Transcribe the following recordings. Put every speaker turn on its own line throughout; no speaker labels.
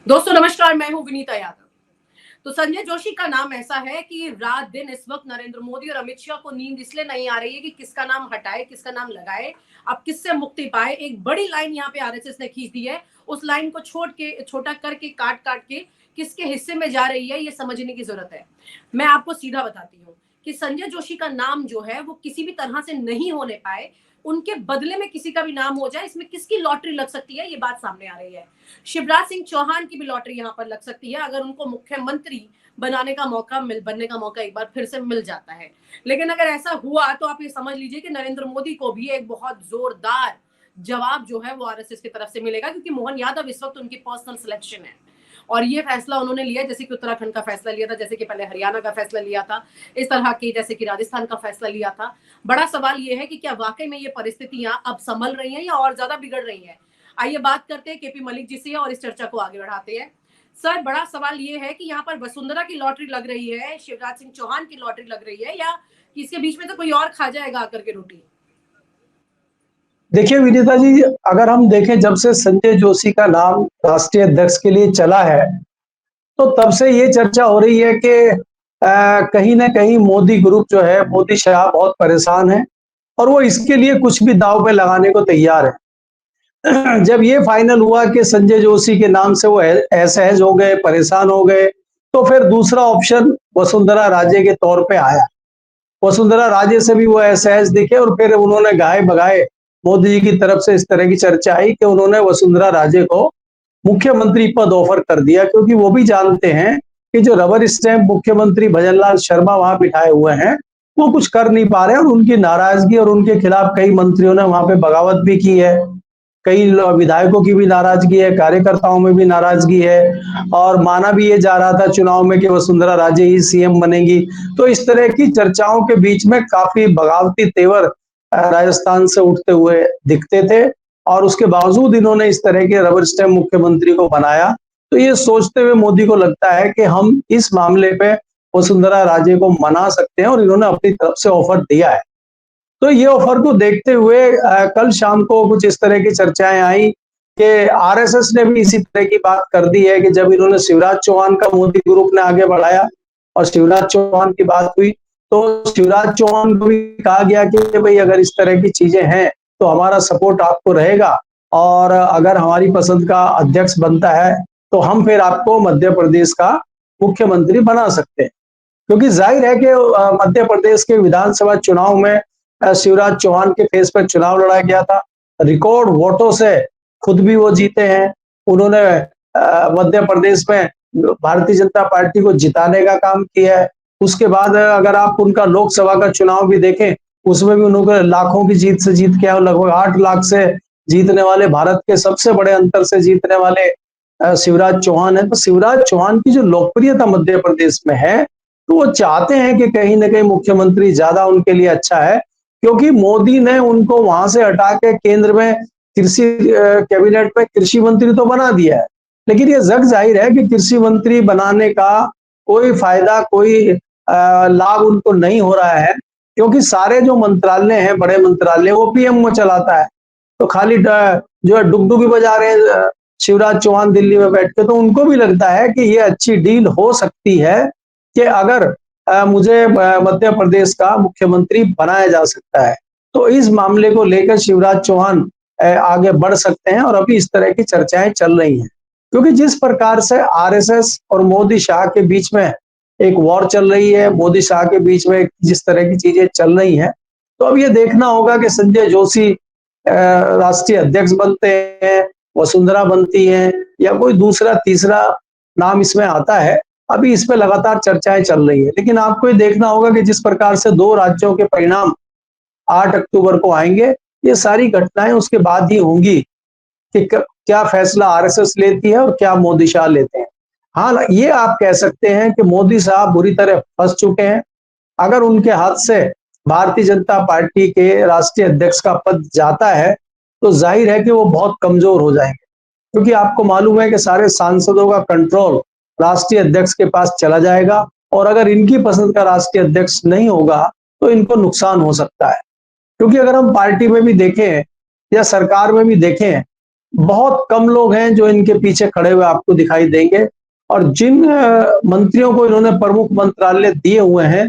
दोस्तों नमस्कार, मैं हूं विनीता यादव। तो संजय जोशी का नाम ऐसा है कि रात दिन इस वक्त नरेंद्र मोदी और अमित शाह को नींद इसलिए नहीं आ रही है कि किसका नाम हटाए, किसका नाम लगाए, अब किससे मुक्ति पाए। एक बड़ी लाइन यहाँ पे आरएसएस ने खींच दी है। उस लाइन को छोटा करके काट काट के किसके हिस्से में जा रही है, ये समझने की जरूरत है। मैं आपको सीधा बताती हूँ कि संजय जोशी का नाम जो है वो किसी भी तरह से नहीं होने पाए, उनके बदले में किसी का भी नाम हो जाए, इसमें किसकी लॉटरी लग सकती है, ये बात सामने आ रही है। शिवराज सिंह चौहान की भी लॉटरी यहाँ पर लग सकती है, अगर उनको मुख्यमंत्री बनने का मौका एक बार फिर से मिल जाता है। लेकिन अगर ऐसा हुआ तो आप ये समझ लीजिए कि नरेंद्र मोदी को भी एक बहुत जोरदार जवाब जो है वो आरएसएस की तरफ से मिलेगा, क्योंकि मोहन यादव इस वक्त उनकी पर्सनल सिलेक्शन है। और ये फैसला उन्होंने लिया, जैसे कि उत्तराखंड का फैसला लिया था, जैसे कि पहले हरियाणा का फैसला लिया था, इस तरह की जैसे कि राजस्थान का फैसला लिया था। बड़ा सवाल ये है कि क्या वाकई में ये परिस्थितियां अब संभल रही हैं या और ज्यादा बिगड़ रही हैं। आइए बात करते हैं केपी मलिक जी से और इस चर्चा को आगे बढ़ाते हैं। सर, बड़ा सवाल ये है कि यहाँ पर वसुंधरा की लॉटरी लग रही है, शिवराज सिंह चौहान की लॉटरी लग रही है, या इसके बीच में तो कोई और खा जाएगा आकर के रोटी।
देखिए विनीता जी, अगर हम देखें जब से संजय जोशी का नाम राष्ट्रीय अध्यक्ष के लिए चला है, तो तब से ये चर्चा हो रही है कि कहीं ना कहीं मोदी ग्रुप जो है, मोदी शाह बहुत परेशान है और वो इसके लिए कुछ भी दांव पे लगाने को तैयार है। जब ये फाइनल हुआ कि संजय जोशी के नाम से वो असहज हो गए, परेशान हो गए, तो फिर दूसरा ऑप्शन वसुंधरा राजे के तौर पे आया। वसुंधरा राजे से भी वो असहज दिखे और फिर उन्होंने गाए बगाए मोदी जी की तरफ से इस तरह की चर्चा आई कि उन्होंने वसुंधरा राजे को मुख्यमंत्री पद ऑफर कर दिया, क्योंकि वो भी जानते हैं कि जो रबर स्टैंप मुख्यमंत्री भजनलाल शर्मा वहां बिठाए हुए हैं वो कुछ कर नहीं पा रहे हैं, और उनकी नाराजगी और उनके खिलाफ कई मंत्रियों ने वहां पे बगावत भी की है। कई विधायकों की भी नाराजगी है, कार्यकर्ताओं में भी नाराजगी है, और माना भी ये जा रहा था चुनाव में कि वसुंधरा राजे ही सीएम बनेगी। तो इस तरह की चर्चाओं के बीच में काफी बगावती तेवर राजस्थान से उठते हुए दिखते थे, और उसके बावजूद इन्होंने इस तरह के रबर स्टैम्प मुख्यमंत्री को बनाया। तो ये सोचते हुए मोदी को लगता है कि हम इस मामले पे वसुंधरा राजे को मना सकते हैं, और इन्होंने अपनी तरफ से ऑफर दिया है। तो ये ऑफर को देखते हुए कल शाम को कुछ इस तरह की चर्चाएं आई कि आरएसएस ने भी इसी तरह की बात कर दी है कि जब इन्होंने शिवराज चौहान का मोदी ग्रुप ने आगे बढ़ाया और शिवराज चौहान की बात हुई, तो शिवराज चौहान को भी कहा गया कि भाई अगर इस तरह की चीजें हैं तो हमारा सपोर्ट आपको रहेगा, और अगर हमारी पसंद का अध्यक्ष बनता है तो हम फिर आपको मध्य प्रदेश का मुख्यमंत्री बना सकते हैं। क्योंकि जाहिर है कि मध्य प्रदेश के विधानसभा चुनाव में शिवराज चौहान के फेस पर चुनाव लड़ा गया था, रिकॉर्ड वोटों से खुद भी वो जीते हैं। उन्होंने मध्य प्रदेश में भारतीय जनता पार्टी को जिताने का काम किया है। उसके बाद अगर आप उनका लोकसभा का चुनाव भी देखें, उसमें भी उन्होंने लाखों की जीत से जीत किया, लगभग 8 लाख से जीतने वाले, भारत के सबसे बड़े अंतर से जीतने वाले शिवराज चौहान है। तो शिवराज चौहान की जो लोकप्रियता मध्य प्रदेश में है, तो वो चाहते हैं कि कहीं ना कहीं मुख्यमंत्री ज्यादा उनके लिए अच्छा है, क्योंकि मोदी ने उनको वहां से हटा के केंद्र में कृषि कैबिनेट में कृषि मंत्री तो बना दिया है, लेकिन ये जग जाहिर है कि कृषि मंत्री बनाने का कोई फायदा, कोई लाभ उनको नहीं हो रहा है, क्योंकि सारे जो मंत्रालय हैं, बड़े मंत्रालय, वो पीएम में चलाता है। तो खाली जो है डुगडुगी बजा रहे हैं शिवराज चौहान दिल्ली में बैठ के। तो उनको भी लगता है कि ये अच्छी डील हो सकती है कि अगर मुझे मध्य प्रदेश का मुख्यमंत्री बनाया जा सकता है, तो इस मामले को लेकर शिवराज चौहान आगे बढ़ सकते हैं, और अभी इस तरह की चर्चाएं चल रही हैं। क्योंकि जिस प्रकार से आरएसएस और मोदी शाह के बीच में एक वॉर चल रही है, मोदी शाह के बीच में जिस तरह की चीजें चल रही हैं, तो अब ये देखना होगा कि संजय जोशी राष्ट्रीय अध्यक्ष बनते हैं, वसुंधरा बनती है, या कोई दूसरा तीसरा नाम इसमें आता है। अभी इस पे लगातार चर्चाएं चल रही है, लेकिन आपको ये देखना होगा कि जिस प्रकार से 2 राज्यों के परिणाम 8 अक्टूबर को आएंगे, ये सारी घटनाएं उसके बाद ही होंगी कि क्या फैसला आरएसएस लेती है और क्या मोदी शाह लेते हैं। हाँ, ये आप कह सकते हैं कि मोदी साहब बुरी तरह फंस चुके हैं। अगर उनके हाथ से भारतीय जनता पार्टी के राष्ट्रीय अध्यक्ष का पद जाता है, तो जाहिर है कि वो बहुत कमजोर हो जाएंगे, क्योंकि आपको मालूम है कि सारे सांसदों का कंट्रोल राष्ट्रीय अध्यक्ष के पास चला जाएगा, और अगर इनकी पसंद का राष्ट्रीय अध्यक्ष नहीं होगा तो इनको नुकसान हो सकता है। क्योंकि अगर हम पार्टी में भी देखें या सरकार में भी देखें, बहुत कम लोग हैं जो इनके पीछे खड़े हुए आपको दिखाई देंगे। और जिन मंत्रियों को इन्होंने प्रमुख मंत्रालय दिए हुए हैं,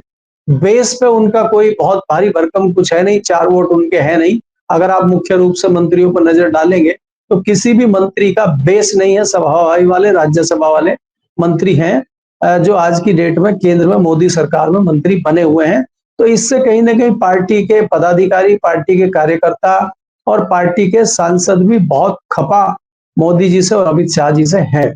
बेस पे उनका कोई बहुत भारी भरकम कुछ है नहीं, 4 वोट उनके हैं नहीं। अगर आप मुख्य रूप से मंत्रियों पर नजर डालेंगे तो किसी भी मंत्री का बेस नहीं है, सभावाई वाले, राज्यसभा वाले मंत्री हैं जो आज की डेट में केंद्र में मोदी सरकार में मंत्री बने हुए हैं। तो इससे कहीं ना कहीं पार्टी के पदाधिकारी, पार्टी के कार्यकर्ता और पार्टी के सांसद भी बहुत खफा मोदी जी से और अमित शाह जी से हैं।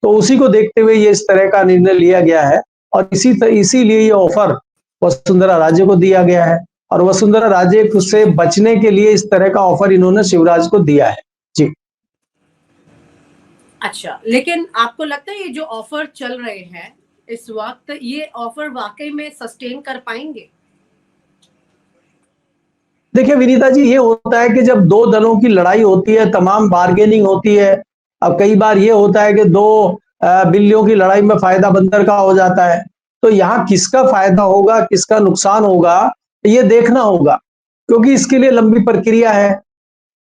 तो उसी को देखते हुए ये इस तरह का निर्णय लिया गया है और इसीलिए ये ऑफर वसुंधरा राजे को दिया गया है और वसुंधरा राजे से बचने के लिए इस तरह का ऑफर इन्होंने शिवराज को दिया है। जी।
अच्छा, लेकिन आपको लगता है ये जो ऑफर चल रहे हैं इस वक्त, ये ऑफर वाकई में सस्टेन कर पाएंगे?
देखिए विनीता जी, ये होता है कि जब दो दलों की लड़ाई होती है, तमाम बार्गेनिंग होती है। अब कई बार ये होता है कि दो बिल्लियों की लड़ाई में फायदा बंदर का हो जाता है। तो यहाँ किसका फायदा होगा, किसका नुकसान होगा, ये देखना होगा, क्योंकि इसके लिए लंबी प्रक्रिया है।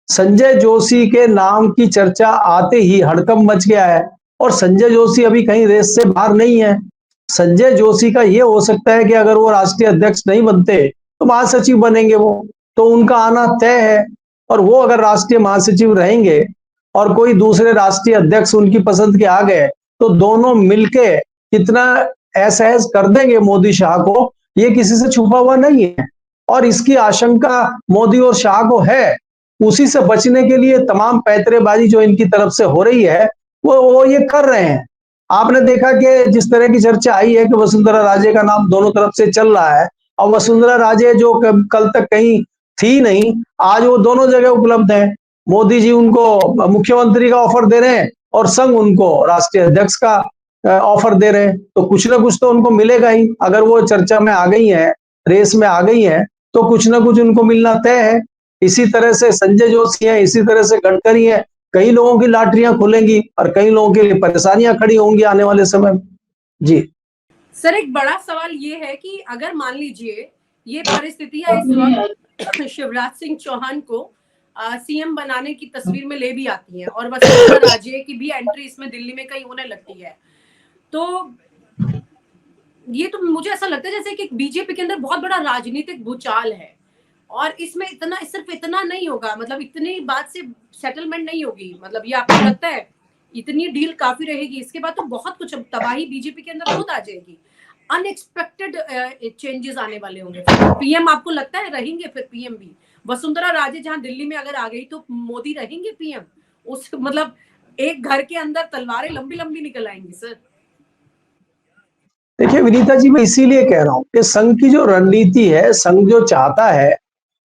संजय जोशी के नाम की चर्चा आते ही हड़कंप मच गया है और संजय जोशी अभी कहीं रेस से बाहर नहीं है। संजय जोशी का ये हो सकता है कि अगर वो राष्ट्रीय अध्यक्ष नहीं बनते तो महासचिव बनेंगे वो, तो उनका आना तय है। और वो अगर राष्ट्रीय महासचिव रहेंगे और कोई दूसरे राष्ट्रीय अध्यक्ष उनकी पसंद के आ गए तो दोनों मिलके कितना ऐसा कर देंगे मोदी शाह को, ये किसी से छुपा हुआ नहीं है। और इसकी आशंका मोदी और शाह को है। उसी से बचने के लिए तमाम पैतरेबाजी जो इनकी तरफ से हो रही है वो ये कर रहे हैं। आपने देखा कि जिस तरह की चर्चा आई है कि वसुंधरा राजे का नाम दोनों तरफ से चल रहा है और वसुंधरा राजे जो कल तक कहीं थी नहीं, आज वो दोनों जगह उपलब्ध है। मोदी जी उनको मुख्यमंत्री का ऑफर दे रहे हैं और संग उनको राष्ट्रीय अध्यक्ष का ऑफर दे रहे हैं। तो कुछ ना कुछ तो उनको मिलेगा ही। अगर वो चर्चा में आ गई है, रेस में आ गई है, तो कुछ ना कुछ उनको मिलना तय है। इसी तरह से संजय जोशी है, इसी तरह से गडकरी है। कई लोगों की लॉटरियां खुलेंगी और कई लोगों के लिए परेशानियां खड़ी होंगी आने वाले समय में। जी
सर, एक बड़ा सवाल ये है कि अगर मान लीजिए ये परिस्थितियां इस वक्त शिवराज सिंह चौहान को सीएम बनाने की तस्वीर में ले भी आती हैं और वसुंधरा राजे की भी एंट्री इसमें दिल्ली में कहीं होने लगती है, तो ये तो मुझे ऐसा लगता है जैसे कि बीजेपी के अंदर बहुत बड़ा राजनीतिक भूचाल है और इसमें इतना, सिर्फ इतना नहीं होगा, मतलब इतनी बात से सेटलमेंट नहीं होगी। मतलब ये आपको लगता है इतनी डील काफी रहेगी? इसके बाद तो बहुत कुछ तबाही बीजेपी के अंदर खुद आ जाएगी। अनएक्सपेक्टेड चेंजेस आने वाले होंगे। पीएम आपको लगता है रहेंगे फिर पीएम भी? वसुंधरा राजे जहां दिल्ली में अगर आ गई तो मोदी रहेंगे पीएम? उस मतलब एक घर के अंदर तलवारें लंबी लंबी निकल आएंगी सर।
देखिए विनीता जी, मैं इसीलिए कह रहा हूं कि संघ की जो रणनीति है, संघ जो चाहता है,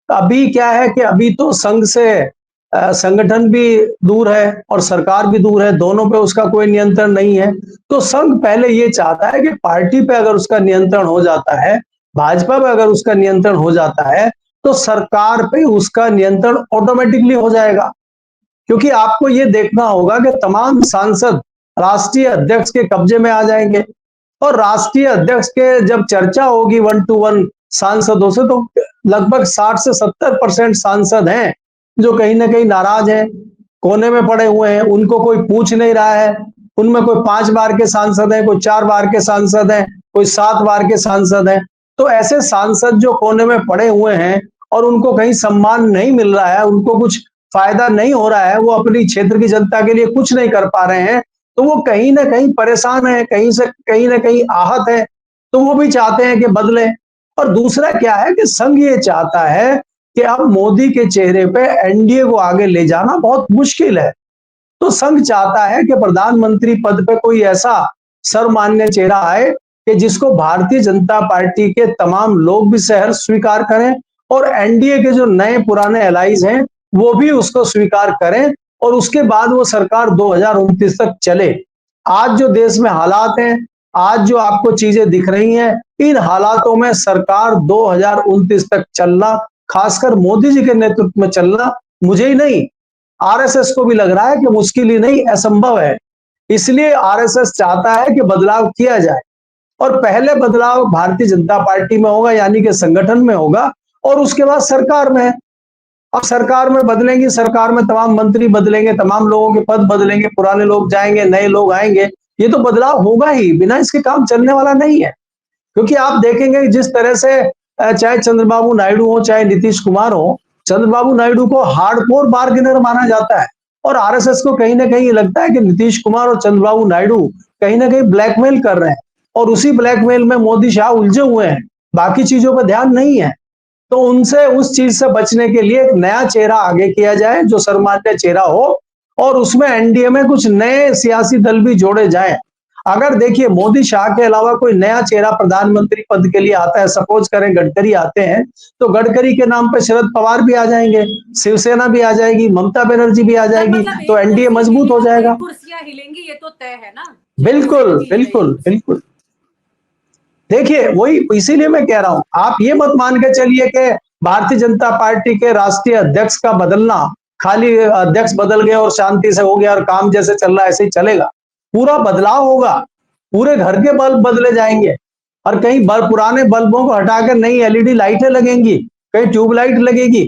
अभी क्या है कि अभी तो संघ से संगठन भी दूर है और सरकार भी दूर है, दोनों पे उसका कोई नियंत्रण नहीं है। तो संघ पहले ये चाहता है कि पार्टी पे अगर उसका नियंत्रण हो जाता है, भाजपा पे अगर उसका नियंत्रण हो जाता है, तो सरकार पे उसका नियंत्रण ऑटोमेटिकली हो जाएगा। क्योंकि आपको ये देखना होगा कि तमाम सांसद राष्ट्रीय अध्यक्ष के कब्जे में आ जाएंगे और राष्ट्रीय अध्यक्ष के जब चर्चा होगी 1-to-1 सांसदों से, तो लगभग 60 से 70% सांसद हैं जो कहीं ना कहीं नाराज हैं, कोने में पड़े हुए हैं, उनको कोई पूछ नहीं रहा है। उनमें कोई 5 बार के सांसद हैं, कोई 4 बार के सांसद हैं, कोई 7 बार के सांसद हैं। तो ऐसे सांसद जो कोने में पड़े हुए हैं और उनको कहीं सम्मान नहीं मिल रहा है, उनको कुछ फायदा नहीं हो रहा है, वो अपनी क्षेत्र की जनता के लिए कुछ नहीं कर पा रहे हैं, तो वो कहीं ना कहीं परेशान है, कहीं ना कहीं आहत है। तो वो भी चाहते हैं कि बदले। और दूसरा क्या है कि संघ ये चाहता है कि अब मोदी के चेहरे पे एनडीए को आगे ले जाना बहुत मुश्किल है। तो संघ चाहता है कि प्रधानमंत्री पद पे कोई ऐसा सर्वमान्य चेहरा आए कि जिसको भारतीय जनता पार्टी के तमाम लोग भी सहर्ष स्वीकार करें और एनडीए के जो नए पुराने एलाइज हैं वो भी उसको स्वीकार करें और उसके बाद वो सरकार 2029 तक चले। आज जो देश में हालात हैं, आज जो आपको चीजें दिख रही हैं, इन हालातों में सरकार 2029 तक चलना, खासकर मोदी जी के नेतृत्व में चलना, मुझे ही नहीं आरएसएस को भी लग रहा है कि मुश्किल ही नहीं, असंभव है। इसलिए आरएसएस चाहता है कि बदलाव किया जाए और पहले बदलाव भारतीय जनता पार्टी में होगा, यानी कि संगठन में होगा, और उसके बाद सरकार में। अब सरकार में बदलेंगी, सरकार में तमाम मंत्री बदलेंगे, तमाम लोगों के पद बदलेंगे, पुराने लोग जाएंगे, नए लोग आएंगे, ये तो बदलाव होगा ही, बिना इसके काम चलने वाला नहीं है। क्योंकि आप देखेंगे कि जिस तरह से चाहे चंद्रबाबू नायडू हो चाहे नीतीश कुमार हो, चंद्रबाबू नायडू को हार्डकोर बार्गेनर माना जाता है और आरएसएस को कहीं ना कहीं लगता है कि नीतीश कुमार और चंद्रबाबू नायडू कहीं ना कहीं ब्लैकमेल कर रहे हैं और उसी ब्लैकमेल में मोदी शाह उलझे हुए हैं, बाकी चीजों पर ध्यान नहीं है। तो उनसे उस चीज से बचने के लिए एक नया चेहरा आगे किया जाए जो सर्वमान्य चेहरा हो और उसमें एनडीए में कुछ नए सियासी दल भी जोड़े जाएं। अगर देखिए मोदी शाह के अलावा कोई नया चेहरा प्रधानमंत्री पद के लिए आता है, सपोज करें गडकरी आते हैं, तो गडकरी के नाम पे शरद पवार भी आ जाएंगे, शिवसेना भी आ जाएगी, ममता बनर्जी भी आ
सर
जाएगी,
मतलब
तो
एक
एनडीए
कुर्सी
मजबूत हो
हिलेगा तो
जाएगा।
एक कुर्सियां हिलेंगी, ये तो तय है ना, चाहे किसी
बिल्कुल
की भी हिले ये
बिल्कुल
कुर्सी।
बिल्कुल। देखिए वही इसीलिए मैं कह रहा हूं, आप ये मत मान के चलिए कि भारतीय जनता पार्टी के राष्ट्रीय अध्यक्ष का बदलना, खाली अध्यक्ष बदल गए और शांति से हो गया और काम जैसे चल रहा है ऐसे ही चलेगा। पूरा बदलाव होगा, पूरे घर के बल्ब बदले जाएंगे और कहीं पुराने बल्बों को हटाकर नई एलईडी लाइटें लगेंगी, कहीं ट्यूबलाइट लगेगी।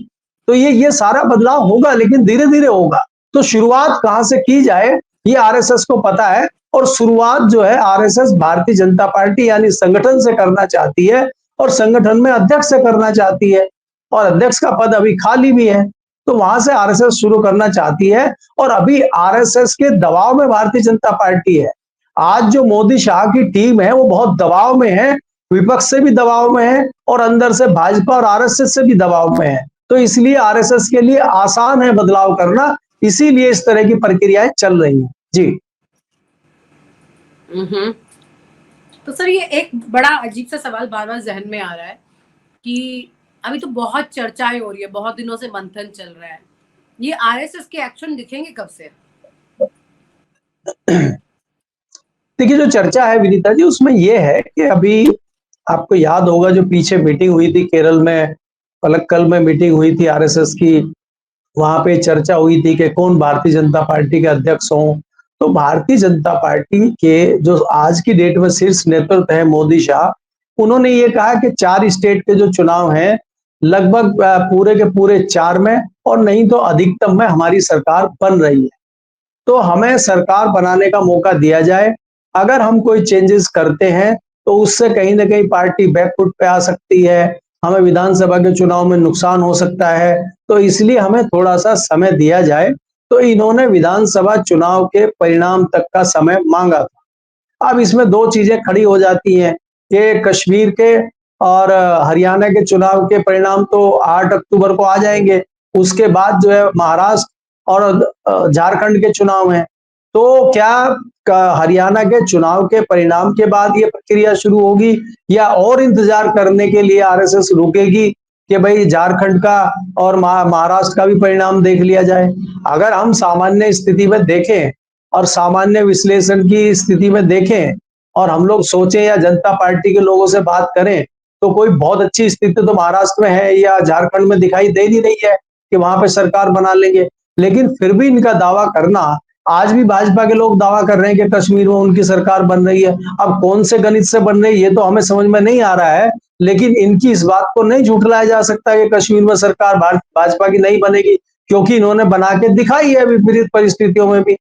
तो ये सारा बदलाव होगा, लेकिन धीरे धीरे होगा। तो शुरुआत कहां से की जाए ये आरएसएस को पता है और शुरुआत जो है आरएसएस भारतीय जनता पार्टी यानी संगठन से करना चाहती है और संगठन में अध्यक्ष से करना चाहती है और अध्यक्ष का पद अभी खाली भी है, तो वहां से आरएसएस शुरू करना चाहती है और अभी आरएसएस के दबाव में भारतीय जनता पार्टी है। आज जो मोदी शाह की टीम है वो बहुत दबाव में है, विपक्ष से भी दबाव में है और अंदर से भाजपा और आरएसएस से भी दबाव में है। तो इसलिए आरएसएस के लिए आसान है बदलाव करना, इसीलिए इस तरह की प्रक्रियाएं चल रही हैं। जी।
तो सर ये एक बड़ा अजीब सा सवाल बार बार जहन में आ रहा है कि अभी तो बहुत चर्चाएं हो रही है, बहुत दिनों से मंथन चल रहा है, ये आरएसएस के एक्शन दिखेंगे कब से?
देखिए जो चर्चा है विनीता जी उसमें यह है कि अभी आपको याद होगा जो पीछे मीटिंग हुई थी केरल में, पलक्कल में मीटिंग हुई थी आरएसएस की, वहां पे चर्चा हुई थी कि कौन भारतीय जनता पार्टी के अध्यक्ष हों। तो भारतीय जनता पार्टी के जो आज की डेट में शीर्ष नेतृत्व है मोदी शाह, उन्होंने ये कहा कि 4 स्टेट के जो चुनाव हैं लगभग पूरे के पूरे 4 में और नहीं तो अधिकतम में हमारी सरकार बन रही है, तो हमें सरकार बनाने का मौका दिया जाए। अगर हम कोई चेंजेस करते हैं तो उससे कहीं ना कहीं पार्टी बैकफुट पे आ सकती है, हमें विधानसभा के चुनाव में नुकसान हो सकता है, तो इसलिए हमें थोड़ा सा समय दिया जाए। तो इन्होंने विधानसभा चुनाव के परिणाम तक का समय मांगा था। अब इसमें 2 चीजें खड़ी हो जाती हैं कि कश्मीर के और हरियाणा के चुनाव के परिणाम तो 8 अक्टूबर को आ जाएंगे, उसके बाद जो है महाराष्ट्र और झारखंड के चुनाव हैं। तो क्या हरियाणा के चुनाव के परिणाम के बाद ये प्रक्रिया शुरू होगी या और इंतजार करने के लिए आरएसएस रुकेगी कि भाई झारखंड का और महाराष्ट्र का भी परिणाम देख लिया जाए? अगर हम सामान्य स्थिति में देखें और सामान्य विश्लेषण की स्थिति में देखें और हम लोग सोचें या जनता पार्टी के लोगों से बात करें, तो कोई बहुत अच्छी स्थिति तो महाराष्ट्र में है या झारखंड में दिखाई दे नहीं रही है कि वहां पे सरकार बना लेंगे। लेकिन फिर भी इनका दावा करना, आज भी भाजपा के लोग दावा कर रहे हैं कि कश्मीर में उनकी सरकार बन रही है। अब कौन से गणित से बन रही है ये तो हमें समझ में नहीं आ रहा है, लेकिन इनकी इस बात को नहीं झुठलाया जा सकता कि कश्मीर में सरकार भाजपा की नहीं बनेगी, क्योंकि इन्होंने बना के दिखाई है विपरीत परिस्थितियों में भी।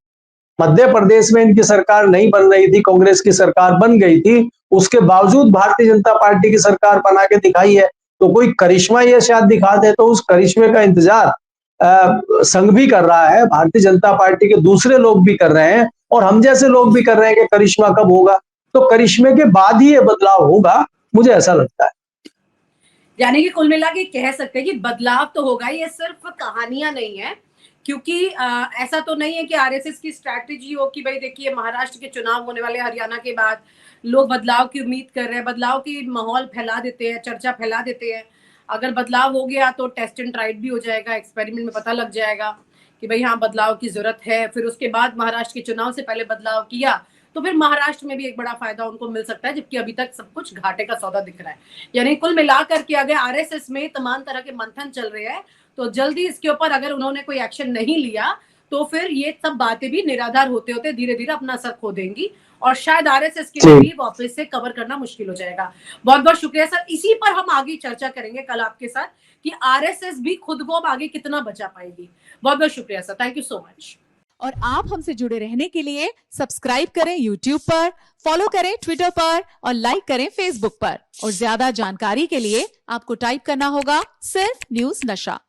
मध्य प्रदेश में इनकी सरकार नहीं बन रही थी, कांग्रेस की सरकार बन गई थी, उसके बावजूद भारतीय जनता पार्टी की सरकार बना के दिखाई है। तो कोई करिश्मा ये शायद दिखा दे, तो उस करिश्मे का इंतजार संघ भी कर रहा है, भारतीय जनता पार्टी के दूसरे लोग भी कर रहे हैं और हम जैसे लोग भी कर रहे हैं कि करिश्मा कब होगा। तो करिश्मे के बाद ही ये बदलाव होगा, मुझे ऐसा लगता है।
यानी कि कुल मिला के कह सकते हैं कि बदलाव तो होगा, ये सिर्फ कहानियां नहीं है, क्योंकि ऐसा तो नहीं है कि आरएसएस की स्ट्रैटेजी हो कि भाई देखिए महाराष्ट्र के चुनाव होने वाले, हरियाणा के बाद लोग बदलाव की उम्मीद कर रहे हैं, बदलाव की माहौल फैला देते हैं, चर्चा फैला देते हैं। अगर बदलाव हो गया तो टेस्ट एंड ट्राइड भी हो जाएगा, एक्सपेरिमेंट में पता लग जाएगा कि भाई हाँ बदलाव की जरूरत है। फिर उसके बाद महाराष्ट्र के चुनाव से पहले बदलाव किया तो फिर महाराष्ट्र में भी एक बड़ा फायदा उनको मिल सकता है, जबकि अभी तक सब कुछ घाटे का सौदा दिख रहा है। यानी कुल मिलाकर के अगर आरएसएस में तमाम तरह के मंथन चल रहे हैं, तो जल्दी इसके ऊपर अगर उन्होंने कोई एक्शन नहीं लिया तो फिर ये सब बातें भी निराधार होते होते धीरे धीरे अपना असर खो देंगी और शायद आरएसएस के लिए भी वापस से कवर करना मुश्किल हो जाएगा। बहुत बहुत शुक्रिया सर। इसी पर हम आगे चर्चा करेंगे कल आपके साथ कि आरएसएस भी खुद को अब आगे कितना बचा पाएगी। बहुत बहुत शुक्रिया sir, thank you so much.
और आप हमसे जुड़े रहने के लिए सब्सक्राइब करें YouTube पर, फॉलो करें ट्विटर पर और लाइक करें Facebook पर। और ज्यादा जानकारी के लिए आपको टाइप करना होगा सिर्फ न्यूज नशा।